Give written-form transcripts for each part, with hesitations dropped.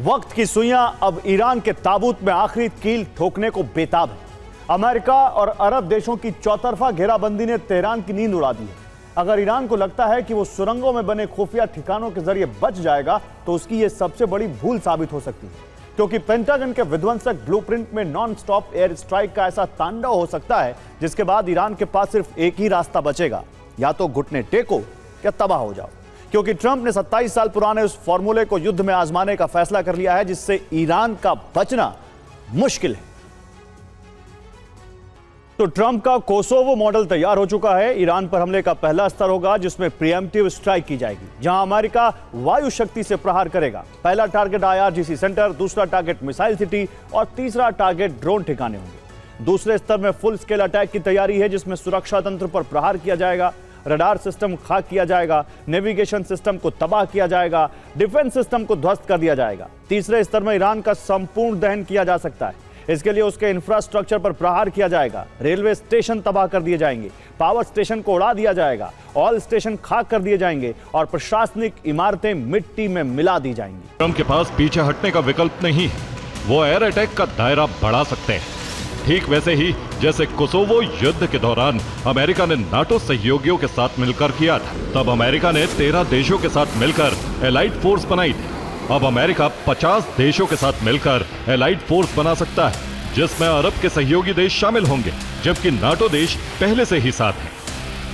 वक्त की सुइयां अब ईरान के ताबूत में आखिरी कील ठोकने को बेताब है। अमेरिका और अरब देशों की चौतरफा घेराबंदी ने तेहरान की नींद उड़ा दी है। अगर ईरान को लगता है कि वो सुरंगों में बने खुफिया ठिकानों के जरिए बच जाएगा तो उसकी यह सबसे बड़ी भूल साबित हो सकती है, क्योंकि पेंटागन के विध्वंसक ब्लूप्रिंट में नॉन स्टॉप एयर स्ट्राइक का ऐसा तांडव हो सकता है जिसके बाद ईरान के पास सिर्फ एक ही रास्ता बचेगा, या तो घुटने टेको या तबाह हो जाओ। क्योंकि ट्रंप ने 27 साल पुराने उस फॉर्मूले को युद्ध में आजमाने का फैसला कर लिया है जिससे ईरान का बचना मुश्किल है। तो ट्रंप का कोसोवो मॉडल तैयार हो चुका है। ईरान पर हमले का पहला स्तर होगा जिसमें प्रीएम्प्टिव स्ट्राइक की जाएगी, जहां अमेरिका वायु शक्ति से प्रहार करेगा। पहला टारगेट IRGC सेंटर, दूसरा टारगेट मिसाइल सिटी और तीसरा टारगेट ड्रोन ठिकाने होंगे। दूसरे स्तर में फुल स्केल अटैक की तैयारी है जिसमें सुरक्षा तंत्र पर प्रहार किया जाएगा, रडार सिस्टम खाक किया जाएगा, नेविगेशन सिस्टम को तबाह किया जाएगा, डिफेंस सिस्टम को ध्वस्त कर दिया जाएगा। तीसरे स्तर में ईरान का संपूर्ण दहन किया जा सकता है। इसके लिए उसके इंफ्रास्ट्रक्चर पर प्रहार किया जाएगा, रेलवे स्टेशन तबाह कर दिए जाएंगे, पावर स्टेशन को उड़ा दिया जाएगा, ऑयल स्टेशन खाक कर दिए जाएंगे और प्रशासनिक इमारतें मिट्टी में मिला दी जाएंगी। ट्रंप के पास पीछे हटने का विकल्प नहीं है। वो एयर अटैक का दायरा बढ़ा सकते हैं, ठीक वैसे ही जैसे कोसोवो युद्ध के दौरान अमेरिका ने नाटो सहयोगियों के साथ मिलकर किया था। तब अमेरिका ने 13 देशों के साथ मिलकर एलाइड फोर्स बनाई थी। अब अमेरिका 50 देशों के साथ मिलकर एलाइड फोर्स बना सकता है जिसमें अरब के सहयोगी देश शामिल होंगे, जबकि नाटो देश पहले से ही साथ है।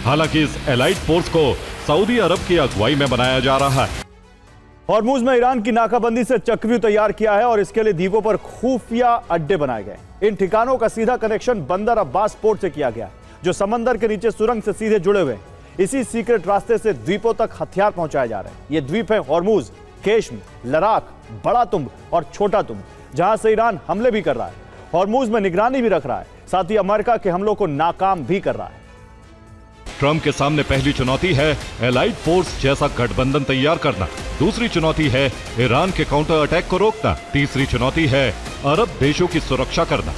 हालांकि इस एलाइड फोर्स को सऊदी अरब की अगुवाई में बनाया जा रहा है। हॉर्मुज में ईरान की नाकाबंदी से चक्रव्यूह तैयार किया है और इसके लिए द्वीपों पर खुफिया अड्डे बनाए गए। इन ठिकानों का सीधा कनेक्शन बंदर अब्बास पोर्ट से किया गया, जो समंदर के नीचे सुरंग से सीधे जुड़े हुए हैं। इसी सीक्रेट रास्ते से द्वीपों तक हथियार पहुंचाए जा रहे हैं। ये द्वीप है हॉर्मुज, केश्म, लराक, बड़ा तुंब और छोटा तुंब, जहां से ईरान हमले भी कर रहा है। हॉर्मुज में निगरानी भी रख रहा है, साथ ही अमेरिका के हमलों को नाकाम भी कर रहा है। ट्रंप के सामने पहली चुनौती है एलाइड फोर्स जैसा गठबंधन तैयार करना। दूसरी चुनौती है ईरान के काउंटर अटैक को रोकना। तीसरी चुनौती है अरब देशों की सुरक्षा करना।